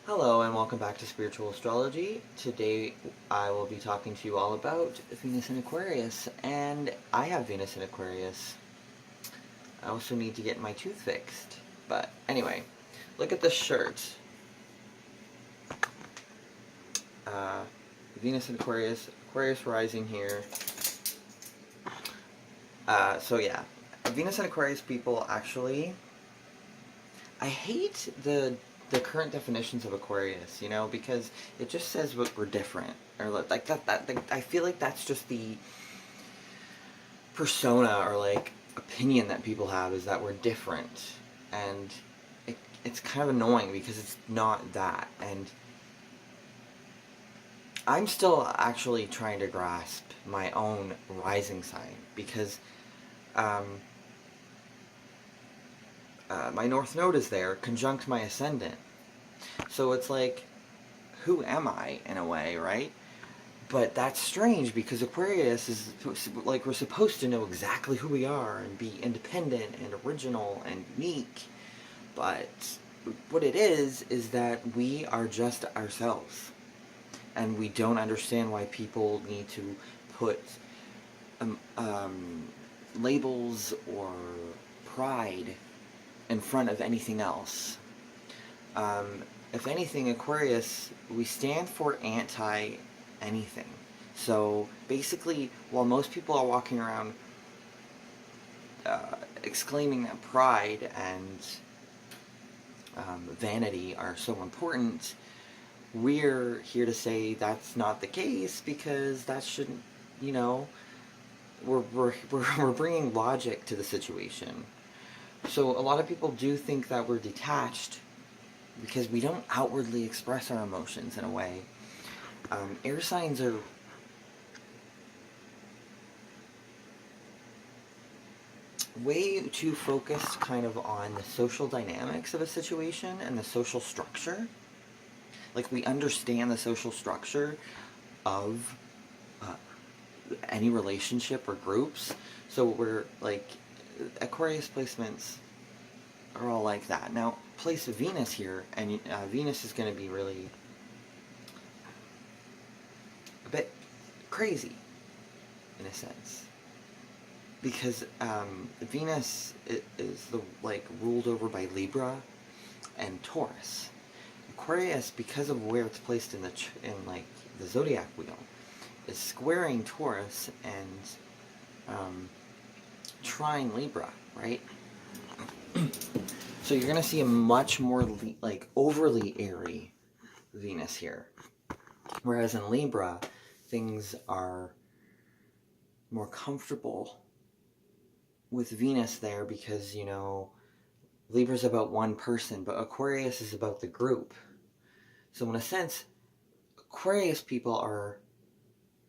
Hello and welcome back to Spiritual Astrology. Today I will be talking to you all about Venus in Aquarius, and I have Venus in Aquarius. I also need to get my tooth fixed. But anyway, look at this shirt. Uh, Venus in Aquarius, Aquarius rising here. So yeah, Venus in Aquarius people actually, I hate the current definitions of Aquarius, because it just says we're different, or like I feel like that's just the persona or like opinion that people have, is that we're different, and it's kind of annoying because it's not that, and I'm still actually trying to grasp my own rising sign because um, my North Node is there, conjunct my ascendant. So it's like, who am I in a way, right? But that's strange because Aquarius is like, we're supposed to know exactly who we are and be independent and original and unique. But what it is that we are just ourselves. And we don't understand why people need to put um, um, labels or pride in front of anything else. Um, if anything, Aquarius, we stand for anti-anything. So basically, while most people are walking around exclaiming that pride and vanity are so important, we're here to say that's not the case, because that shouldn't, you know, we're bringing logic to the situation. So a lot of people do think that we're detached because we don't outwardly express our emotions in a way. Air signs are way too focused kind of on the social dynamics of a situation and the social structure. Like, we understand the social structure of uh, any relationship or groups. So we're like, Aquarius placements are all like that. Now, place Venus here, and Venus is going to be really a bit crazy in a sense, because Venus is the like ruled over by Libra and Taurus. Aquarius, because of where it's placed in like the zodiac wheel, is squaring Taurus and trine Libra, right? So you're gonna see a much more like overly airy Venus here, whereas in Libra things are more comfortable with Venus there, because Libra's about one person, but Aquarius is about the group. So in a sense, Aquarius people are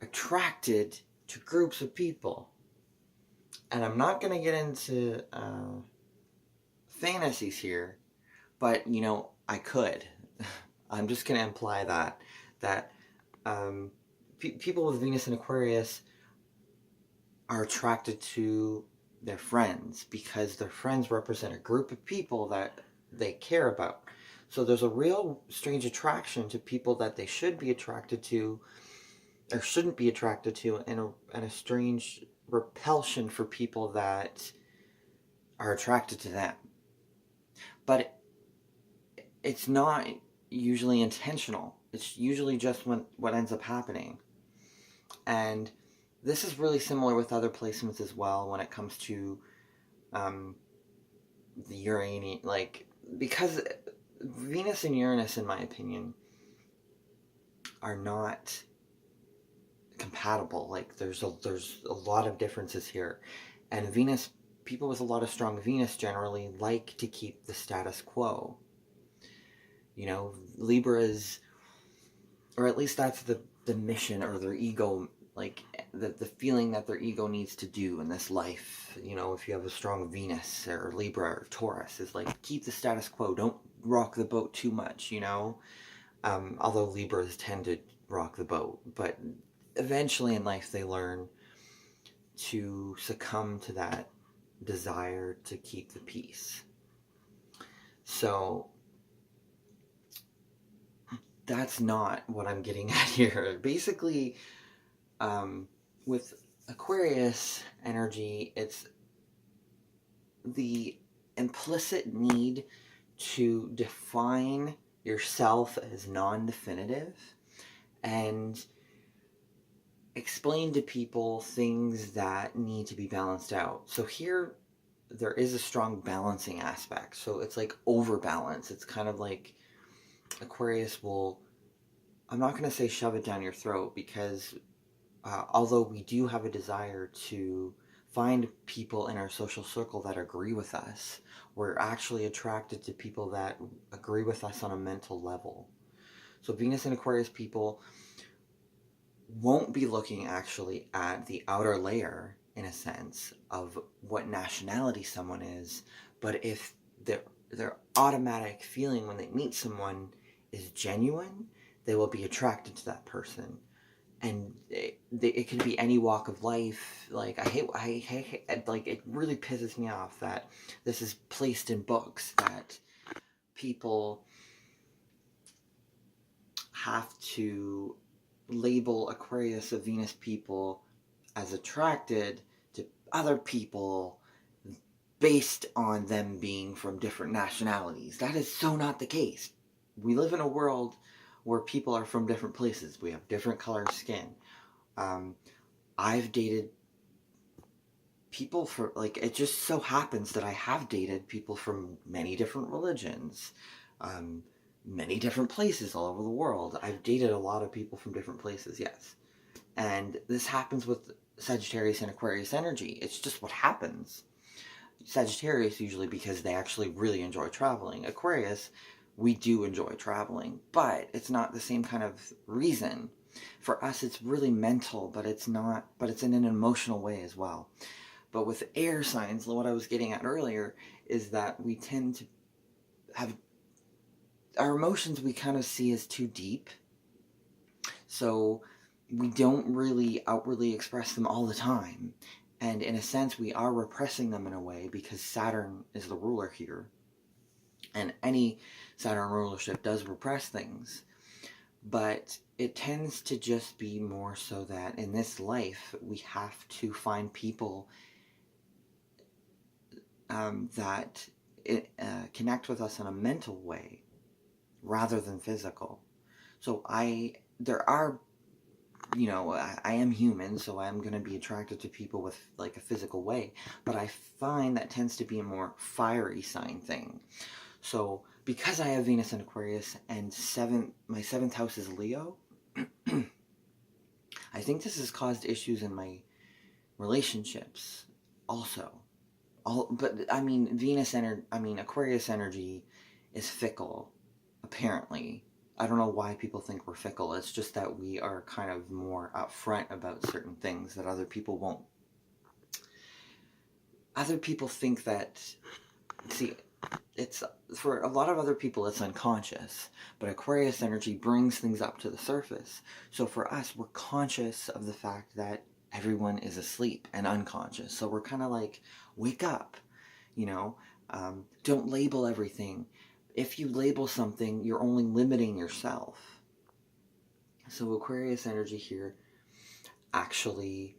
attracted to groups of people. And I'm not going to get into fantasies here, but I could. I'm just going to imply that people with Venus and Aquarius are attracted to their friends because their friends represent a group of people that they care about. So there's a real strange attraction to people that they should be attracted to or shouldn't be attracted to, and a strange repulsion for people that are attracted to them. But it's not usually intentional. It's usually just what ends up happening. And this is really similar with other placements as well when it comes to the Uranian, like, because Venus and Uranus, in my opinion, are not compatible. Like, there's a lot of differences here, and Venus, people with a lot of strong Venus generally like to keep the status quo. Libras, or at least that's the mission, or their ego, like the feeling that their ego needs to do in this life. If you have a strong Venus or Libra or Taurus, is like, keep the status quo, don't rock the boat too much. Although Libras tend to rock the boat, but eventually in life they learn to succumb to that desire to keep the peace. So that's not what I'm getting at here. Basically, with Aquarius energy, it's the implicit need to define yourself as non-definitive and explain to people things that need to be balanced out. So here, there is a strong balancing aspect. So it's like overbalance. It's kind of like Aquarius will, I'm not going to say shove it down your throat, because although we do have a desire to find people in our social circle that agree with us, we're actually attracted to people that agree with us on a mental level. So Venus and Aquarius people won't be looking actually at the outer layer, in a sense, of what nationality someone is, but if their automatic feeling when they meet someone is genuine, they will be attracted to that person. And it can be any walk of life. Like, I hate, like, it really pisses me off that this is placed in books, that people have to label Aquarius of Venus people as attracted to other people based on them being from different nationalities. That is so not the case. We live in a world where people are from different places. We have different color skin. I've dated people for, like, it just so happens that I have dated people from many different religions, many different places all over the world. I've dated a lot of people from different places, yes. And this happens with Sagittarius and Aquarius energy. It's just what happens. Sagittarius usually because they actually really enjoy traveling. Aquarius, we do enjoy traveling, but it's not the same kind of reason. For us, it's really mental, but it's not, but it's in an emotional way as well. But with air signs, what I was getting at earlier is that we tend to have our emotions we kind of see as too deep. So we don't really outwardly express them all the time. And in a sense, we are repressing them in a way because Saturn is the ruler here. And any Saturn rulership does repress things. But it tends to just be more so that in this life, we have to find people that connect with us in a mental way rather than physical. So there are, you know, I am human, so I'm going to be attracted to people with like a physical way, but I find that tends to be a more fiery sign thing. So because I have Venus in Aquarius and my 7th house is Leo, I think this has caused issues in my relationships also. But I mean, Aquarius energy is fickle, apparently. I don't know why people think we're fickle. It's just that we are kind of more upfront about certain things that other people won't. Other people think that, see, it's, for a lot of other people, it's unconscious. But Aquarius energy brings things up to the surface. So for us, we're conscious of the fact that everyone is asleep and unconscious. So we're kind of like, wake up, you know, don't label everything. If you label something, you're only limiting yourself. So Aquarius energy here actually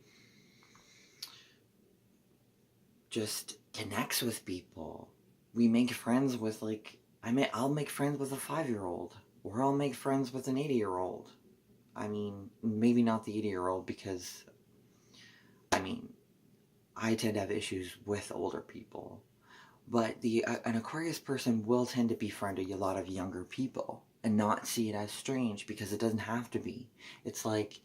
just connects with people. We make friends with, like, I'll make friends with a 5-year-old, or I'll make friends with an 80-year-old. I mean, maybe not the 80-year-old, because, I mean, I tend to have issues with older people. But an Aquarius person will tend to befriend a lot of younger people and not see it as strange, because it doesn't have to be. It's like,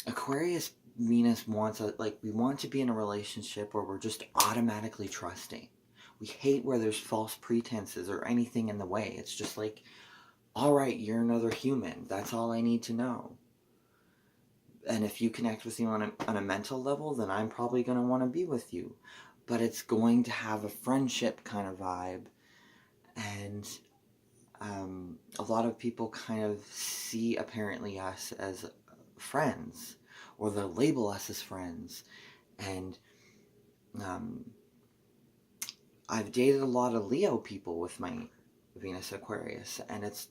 Aquarius Venus wants we want to be in a relationship where we're just automatically trusting. We hate where there's false pretenses or anything in the way. It's just like, all right, you're another human. That's all I need to know. And if you connect with me on a mental level, then I'm probably going to want to be with you. But it's going to have a friendship kind of vibe. And a lot of people kind of see, apparently, us as friends, or they'll label us as friends. And I've dated a lot of Leo people with my Venus Aquarius, and it's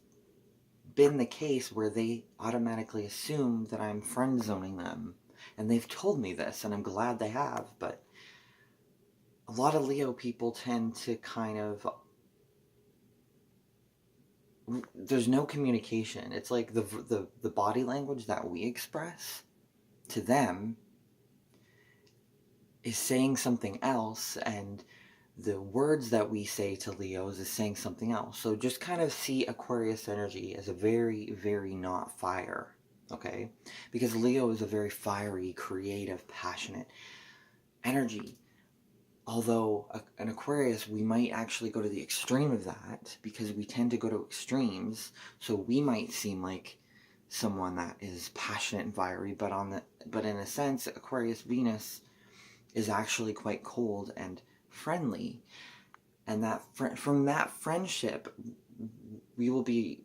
been the case where they automatically assume that I'm friend zoning them. And they've told me this, and I'm glad they have, but a lot of Leo people tend to kind of... There's no communication. It's like the body language that we express to them is saying something else, and the words that we say to Leos is saying something else. So just kind of see Aquarius energy as a very, very not fire, okay? Because Leo is a very fiery, creative, passionate energy. Although an Aquarius, we might actually go to the extreme of that, because we tend to go to extremes. So we might seem like someone that is passionate and fiery, but in a sense, Aquarius Venus is actually quite cold and friendly, and that from that friendship we will be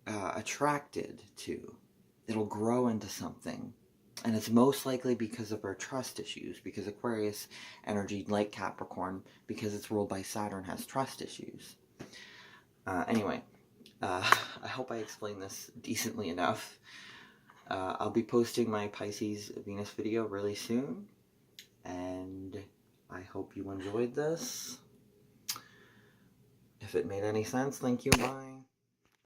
attracted to. It'll grow into something, and it's most likely because of our trust issues, because Aquarius energy, like Capricorn, because it's ruled by Saturn, has trust issues. Anyway, I hope I explained this decently enough. I'll be posting my Pisces Venus video really soon, and I hope you enjoyed this. If it made any sense, thank you, bye.